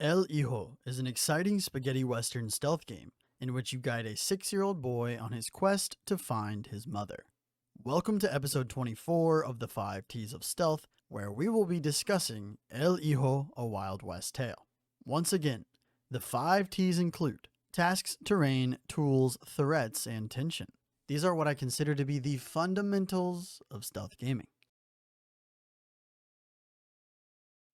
El Hijo is an exciting spaghetti western stealth game in which you guide a 6-year-old boy on his quest to find his mother. Welcome to episode 24 of the 5 T's of Stealth, where we will be discussing El Hijo, A Wild West Tale. Once again, the 5 T's include tasks, terrain, tools, threats, and tension. These are what I consider to be the fundamentals of stealth gaming.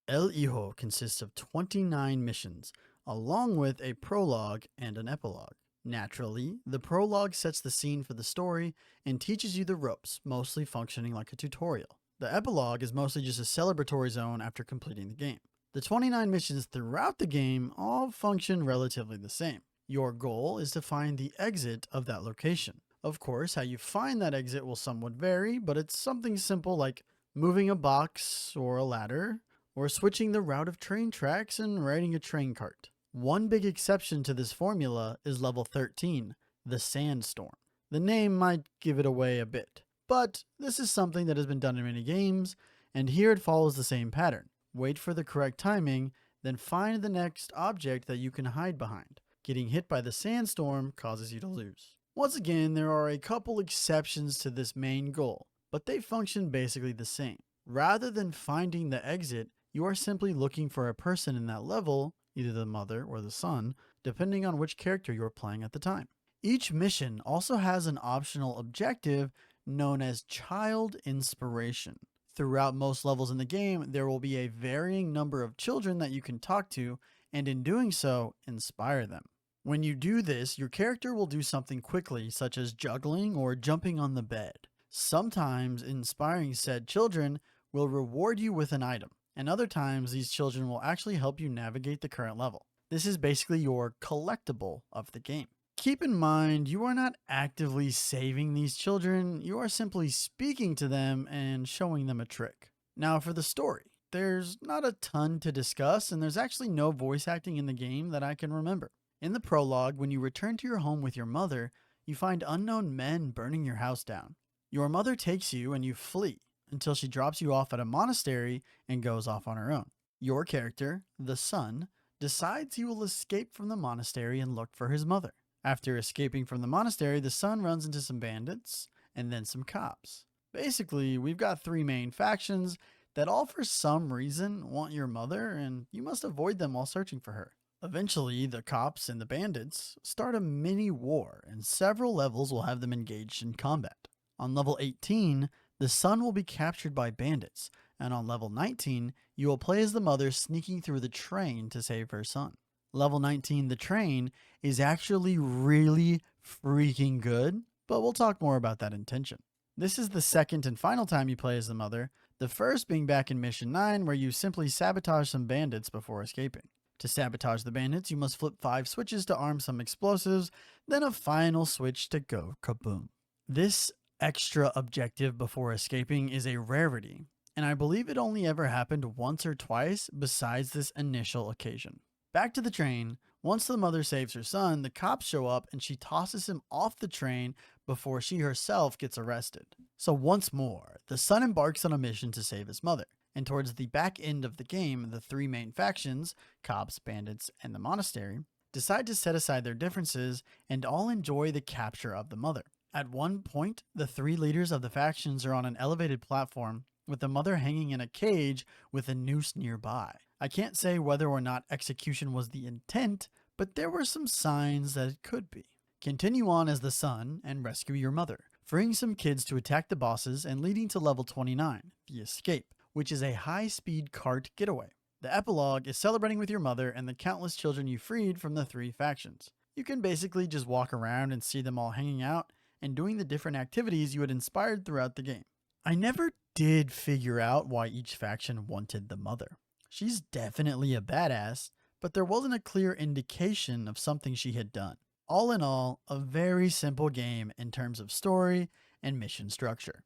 El Hijo consists of 29 missions, along with a prologue and an epilogue. Naturally, the prologue sets the scene for the story and teaches you the ropes, mostly functioning like a tutorial. The epilogue is mostly just a celebratory zone after completing the game. The 29 missions throughout the game all function relatively the same. Your goal is to find the exit of that location. Of course, how you find that exit will somewhat vary, but it's something simple like moving a box or a ladder, or switching the route of train tracks and riding a train cart. One big exception to this formula is level 13, the Sandstorm. The name might give it away a bit, but this is something that has been done in many games, and here it follows the same pattern. Wait for the correct timing, then find the next object that you can hide behind. Getting hit by the Sandstorm causes you to lose. Once again, there are a couple exceptions to this main goal, but they function basically the same. Rather than finding the exit, you are simply looking for a person in that level, either the mother or the son, depending on which character you are playing at the time. Each mission also has an optional objective known as Child Inspiration. Throughout most levels in the game, there will be a varying number of children that you can talk to, and in doing so, inspire them. When you do this, your character will do something quickly, such as juggling or jumping on the bed. Sometimes inspiring said children will reward you with an item, and other times these children will actually help you navigate the current level. This is basically your collectible of the game. Keep in mind, you are not actively saving these children, you are simply speaking to them and showing them a trick. Now for the story. There's not a ton to discuss, and there's actually no voice acting in the game that I can remember. In the prologue, when you return to your home with your mother, you find unknown men burning your house down. Your mother takes you and you flee until she drops you off at a monastery and goes off on her own. Your character, the son, decides he will escape from the monastery and look for his mother. After escaping from the monastery, the son runs into some bandits and then some cops. Basically, we've got 3 main factions that all for some reason want your mother, and you must avoid them while searching for her. Eventually, the cops and the bandits start a mini war, and several levels will have them engaged in combat. On level 18, the son will be captured by bandits, and on level 19, you will play as the mother sneaking through the train to save her son. Level 19, the train, is actually really freaking good, but we'll talk more about that in tension. This is the second and final time you play as the mother, the first being back in Mission 9, where you simply sabotage some bandits before escaping. To sabotage the bandits, you must flip 5 switches to arm some explosives, then a final switch to go kaboom. This extra objective before escaping is a rarity, and I believe it only ever happened once or twice besides this initial occasion. Back to the train, once the mother saves her son, the cops show up and she tosses him off the train before she herself gets arrested. So once more, the son embarks on a mission to save his mother, and towards the back end of the game, the 3 main factions, cops, bandits, and the monastery, decide to set aside their differences and all enjoy the capture of the mother. At one point, the 3 leaders of the factions are on an elevated platform with the mother hanging in a cage with a noose nearby. I can't say whether or not execution was the intent, but there were some signs that it could be. Continue on as the son and rescue your mother, freeing some kids to attack the bosses and leading to level 29, the escape, which is a high-speed cart getaway. The epilogue is celebrating with your mother and the countless children you freed from the 3 factions. You can basically just walk around and see them all hanging out and doing the different activities you had inspired throughout the game. I never did figure out why each faction wanted the mother. She's definitely a badass, but there wasn't a clear indication of something she had done. All in all, a very simple game in terms of story and mission structure.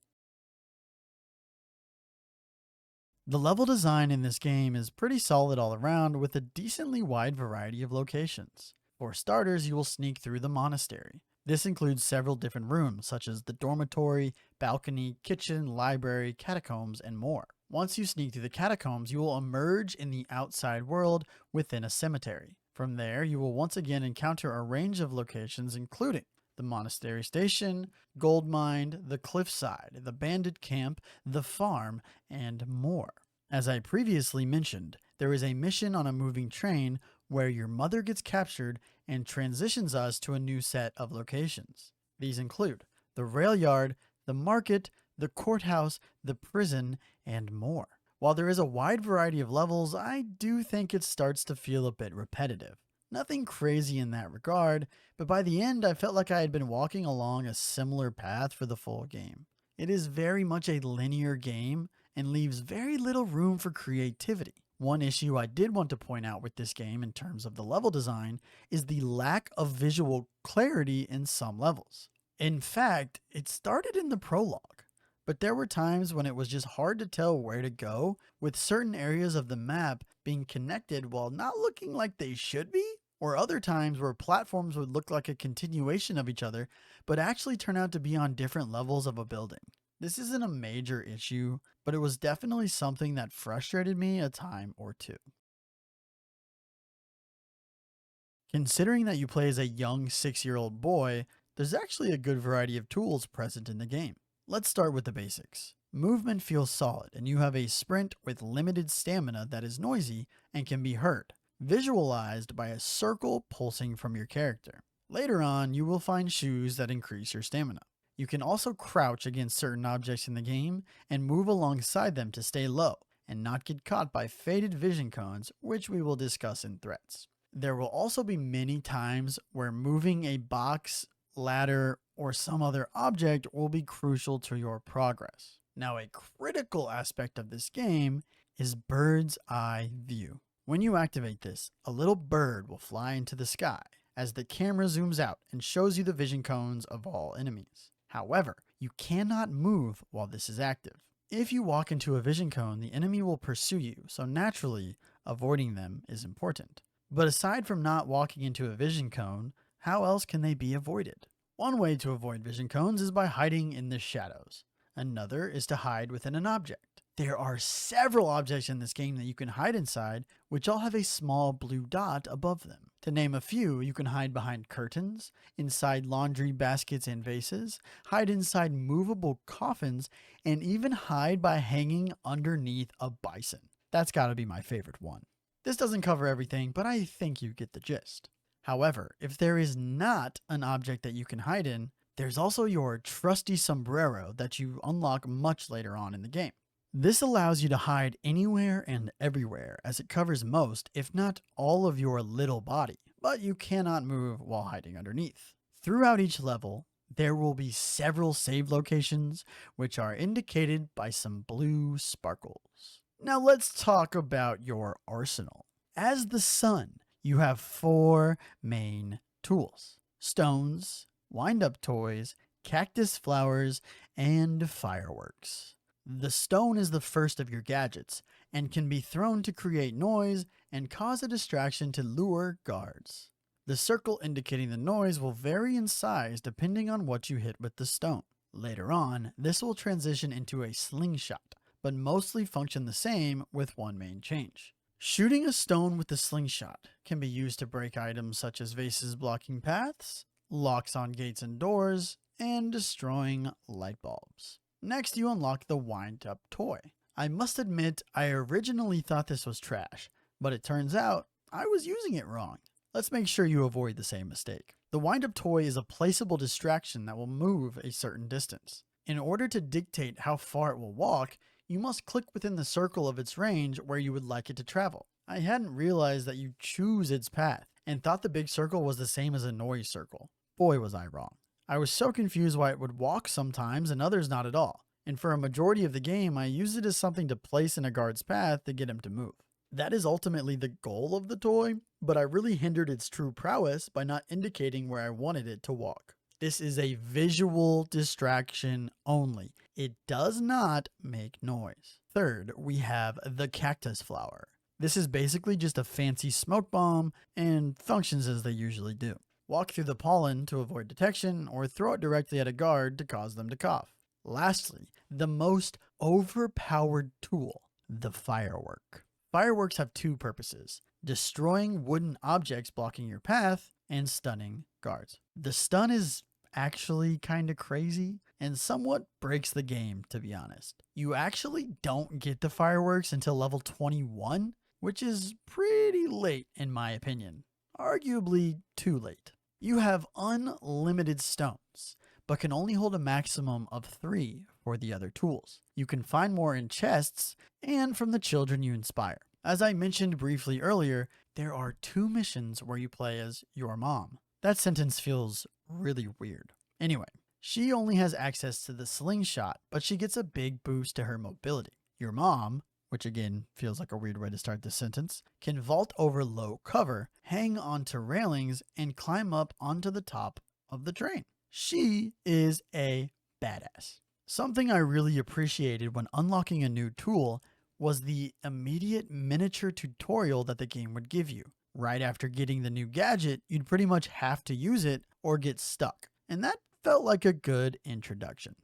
The level design in this game is pretty solid all around, with a decently wide variety of locations. For starters, you will sneak through the monastery. This includes several different rooms, such as the dormitory, balcony, kitchen, library, catacombs, and more. Once you sneak through the catacombs, you will emerge in the outside world within a cemetery. From there, you will once again encounter a range of locations, including the monastery station, gold mine, the cliffside, the bandit camp, the farm, and more. As I previously mentioned, there is a mission on a moving train where your mother gets captured and transitions us to a new set of locations. These include the rail yard, the market, the courthouse, the prison, and more. While there is a wide variety of levels, I do think it starts to feel a bit repetitive. Nothing crazy in that regard, but by the end I felt like I had been walking along a similar path for the full game. It is very much a linear game and leaves very little room for creativity. One issue I did want to point out with this game in terms of the level design is the lack of visual clarity in some levels. In fact, it started in the prologue, but there were times when it was just hard to tell where to go, with certain areas of the map being connected while not looking like they should be, or other times where platforms would look like a continuation of each other, but actually turn out to be on different levels of a building. This isn't a major issue, but it was definitely something that frustrated me a time or two. Considering that you play as a young 6-year-old boy, there's actually a good variety of tools present in the game. Let's start with the basics. Movement feels solid, and you have a sprint with limited stamina that is noisy and can be heard, visualized by a circle pulsing from your character. Later on, you will find shoes that increase your stamina. You can also crouch against certain objects in the game and move alongside them to stay low and not get caught by faded vision cones, which we will discuss in threats. There will also be many times where moving a box, ladder, or some other object will be crucial to your progress. Now, a critical aspect of this game is bird's eye view. When you activate this, a little bird will fly into the sky as the camera zooms out and shows you the vision cones of all enemies. However, you cannot move while this is active. If you walk into a vision cone, the enemy will pursue you, so naturally, avoiding them is important. But aside from not walking into a vision cone, how else can they be avoided? One way to avoid vision cones is by hiding in the shadows. Another is to hide within an object. There are several objects in this game that you can hide inside, which all have a small blue dot above them. To name a few, you can hide behind curtains, inside laundry baskets and vases, hide inside movable coffins, and even hide by hanging underneath a bison. That's gotta be my favorite one. This doesn't cover everything, but I think you get the gist. However, if there is not an object that you can hide in, there's also your trusty sombrero that you unlock much later on in the game. This allows you to hide anywhere and everywhere, as it covers most, if not all, of your little body, but you cannot move while hiding underneath. Throughout each level, there will be several save locations, which are indicated by some blue sparkles. Now let's talk about your arsenal. As the sun, you have 4 main tools: stones, wind-up toys, cactus flowers, and fireworks. The stone is the first of your gadgets and can be thrown to create noise and cause a distraction to lure guards. The circle indicating the noise will vary in size depending on what you hit with the stone. Later on, this will transition into a slingshot, but mostly function the same with one main change. Shooting a stone with the slingshot can be used to break items such as vases blocking paths, locks on gates and doors, and destroying light bulbs. Next, you unlock the wind-up toy. I must admit, I originally thought this was trash, but it turns out I was using it wrong. Let's make sure you avoid the same mistake. The wind-up toy is a placeable distraction that will move a certain distance. In order to dictate how far it will walk, you must click within the circle of its range where you would like it to travel. I hadn't realized that you choose its path, and thought the big circle was the same as a noise circle. Boy, was I wrong. I was so confused why it would walk sometimes and others not at all, and for a majority of the game I used it as something to place in a guard's path to get him to move. That is ultimately the goal of the toy, but I really hindered its true prowess by not indicating where I wanted it to walk. This is a visual distraction only. It does not make noise. Third, we have the cactus flower. This is basically just a fancy smoke bomb and functions as they usually do. Walk through the pollen to avoid detection, or throw it directly at a guard to cause them to cough. Lastly, the most overpowered tool, the firework. Fireworks have two purposes: destroying wooden objects blocking your path and stunning guards. The stun is actually kind of crazy and somewhat breaks the game, to be honest. You actually don't get the fireworks until level 21, which is pretty late in my opinion. Arguably too late. You have unlimited stones, but can only hold a maximum of 3 for the other tools. You can find more in chests and from the children you inspire. As I mentioned briefly earlier, there are 2 missions where you play as your mom. That sentence feels really weird. Anyway, she only has access to the slingshot, but she gets a big boost to her mobility. Your mom, which again feels like a weird way to start this sentence, can vault over low cover, hang onto railings, and climb up onto the top of the train. She is a badass. Something I really appreciated when unlocking a new tool was the immediate miniature tutorial that the game would give you. Right after getting the new gadget, you'd pretty much have to use it or get stuck, and that felt like a good introduction.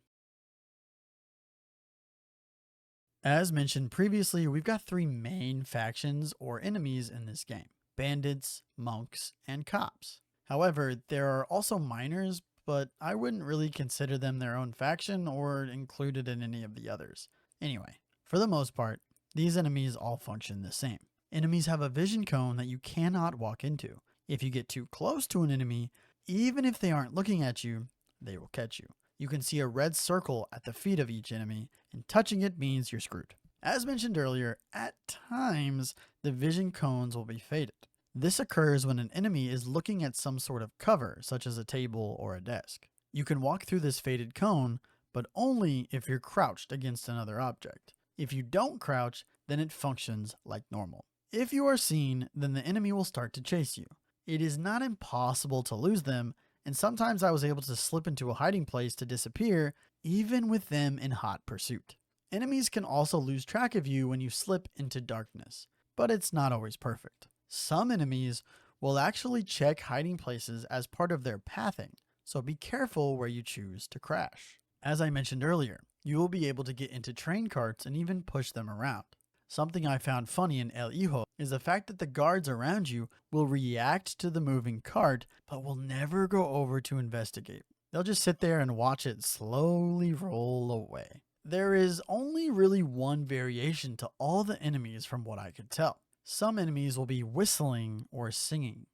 As mentioned previously, we've got 3 main factions or enemies in this game: bandits, monks, and cops. However, there are also miners, but I wouldn't really consider them their own faction or included in any of the others. Anyway, for the most part, these enemies all function the same. Enemies have a vision cone that you cannot walk into. If you get too close to an enemy, even if they aren't looking at you, they will catch you. You can see a red circle at the feet of each enemy, and touching it means you're screwed. As mentioned earlier, at times, the vision cones will be faded. This occurs when an enemy is looking at some sort of cover, such as a table or a desk. You can walk through this faded cone, but only if you're crouched against another object. If you don't crouch, then it functions like normal. If you are seen, then the enemy will start to chase you. It is not impossible to lose them, and sometimes I was able to slip into a hiding place to disappear, even with them in hot pursuit. Enemies can also lose track of you when you slip into darkness, but it's not always perfect. Some enemies will actually check hiding places as part of their pathing, so be careful where you choose to crash. As I mentioned earlier, you will be able to get into train carts and even push them around. Something I found funny in El Hijo is the fact that the guards around you will react to the moving cart, but will never go over to investigate. They'll just sit there and watch it slowly roll away. There is only really one variation to all the enemies from what I could tell. Some enemies will be whistling or singing.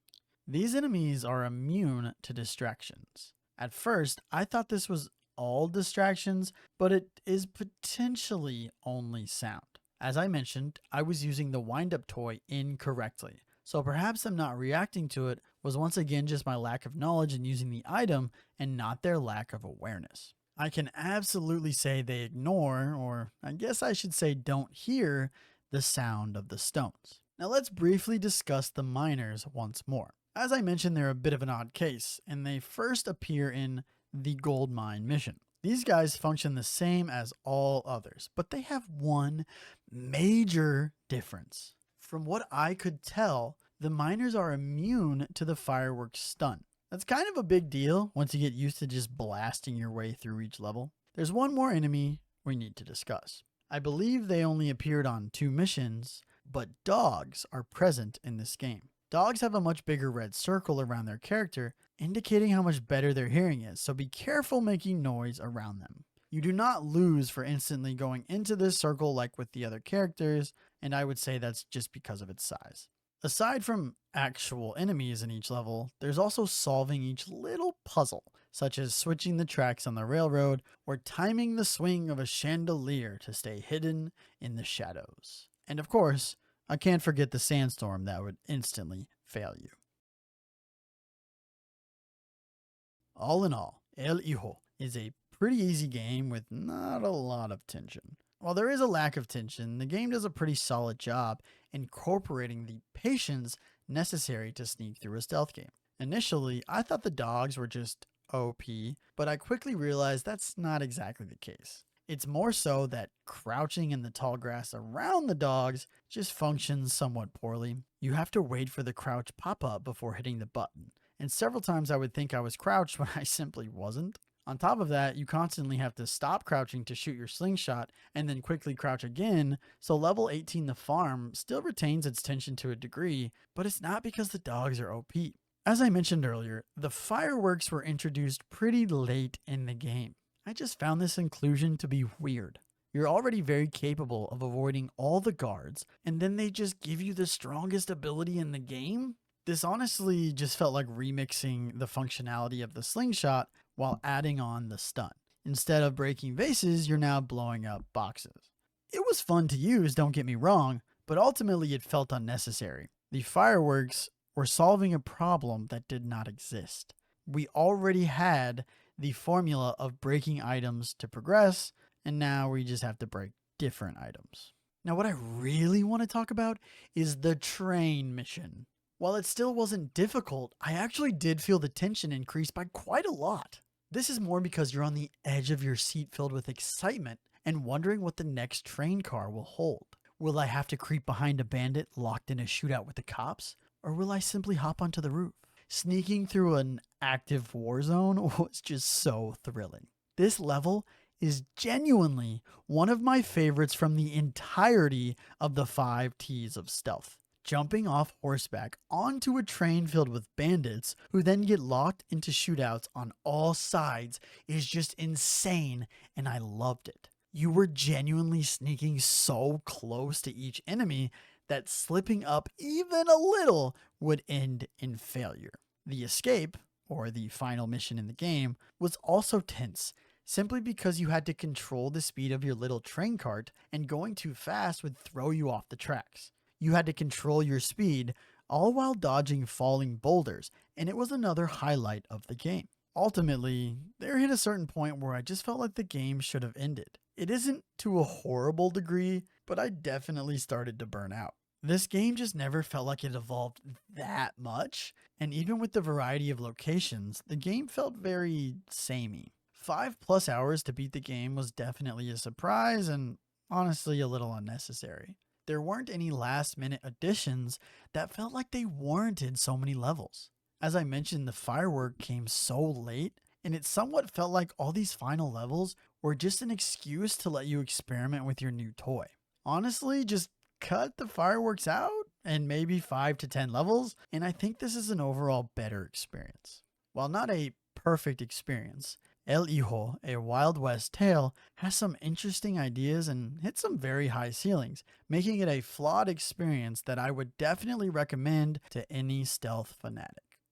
These enemies are immune to distractions. At first, I thought this was all distractions, but it is potentially only sound. As I mentioned, I was using the wind-up toy incorrectly, so perhaps them not reacting to it was once again just my lack of knowledge in using the item and not their lack of awareness. I can absolutely say they ignore, or I guess I should say don't hear, the sound of the stones. Now let's briefly discuss the miners once more. As I mentioned, they're a bit of an odd case, and they first appear in the gold mine mission. These guys function the same as all others, but they have one major difference. From what I could tell, the miners are immune to the fireworks stun. That's kind of a big deal once you get used to just blasting your way through each level. There's one more enemy we need to discuss. I believe they only appeared on 2 missions, but dogs are present in this game. Dogs have a much bigger red circle around their character, indicating how much better their hearing is, so be careful making noise around them. You do not lose for instantly going into this circle like with the other characters, and I would say that's just because of its size. Aside from actual enemies in each level, there's also solving each little puzzle, such as switching the tracks on the railroad or timing the swing of a chandelier to stay hidden in the shadows. And of course, I can't forget the sandstorm that would instantly fail you. All in all, El Hijo is a pretty easy game with not a lot of tension. While there is a lack of tension, the game does a pretty solid job incorporating the patience necessary to sneak through a stealth game. Initially, I thought the dogs were just OP, but I quickly realized that's not exactly the case. It's more so that crouching in the tall grass around the dogs just functions somewhat poorly. You have to wait for the crouch pop-up before hitting the button, and several times I would think I was crouched when I simply wasn't. On top of that, you constantly have to stop crouching to shoot your slingshot and then quickly crouch again, so level 18 the farm still retains its tension to a degree, but it's not because the dogs are OP. As I mentioned earlier, the fireworks were introduced pretty late in the game. I just found this inclusion to be weird. You're already very capable of avoiding all the guards, and then they just give you the strongest ability in the game? This honestly just felt like remixing the functionality of the slingshot while adding on the stun. Instead of breaking vases, you're now blowing up boxes. It was fun to use, don't get me wrong, but ultimately it felt unnecessary. The fireworks were solving a problem that did not exist. We already had the formula of breaking items to progress, and now we just have to break different items. Now, what I really want to talk about is the train mission. While it still wasn't difficult, I actually did feel the tension increase by quite a lot. This is more because you're on the edge of your seat filled with excitement and wondering what the next train car will hold. Will I have to creep behind a bandit locked in a shootout with the cops? Or will I simply hop onto the roof? Sneaking through an active war zone was just so thrilling. This level is genuinely one of my favorites from the entirety of the 5 T's of stealth. Jumping off horseback onto a train filled with bandits who then get locked into shootouts on all sides is just insane, and I loved it. You were genuinely sneaking so close to each enemy that slipping up even a little would end in failure. The escape, or the final mission in the game, was also tense, simply because you had to control the speed of your little train cart, and going too fast would throw you off the tracks. You had to control your speed, all while dodging falling boulders, and it was another highlight of the game. Ultimately, there hit a certain point where I just felt like the game should have ended. It isn't to a horrible degree, but I definitely started to burn out. This game just never felt like it evolved that much, and even with the variety of locations, the game felt very samey. 5+ hours to beat the game was definitely a surprise and honestly a little unnecessary. There weren't any last minute additions that felt like they warranted so many levels. As I mentioned, the firework came so late, and it somewhat felt like all these final levels were just an excuse to let you experiment with your new toy. Honestly, just cut the fireworks out and maybe 5 to 10 levels, and I think this is an overall better experience. While not a perfect experience, El Hijo, a Wild West tale, has some interesting ideas and hits some very high ceilings, making it a flawed experience that I would definitely recommend to any stealth fanatic.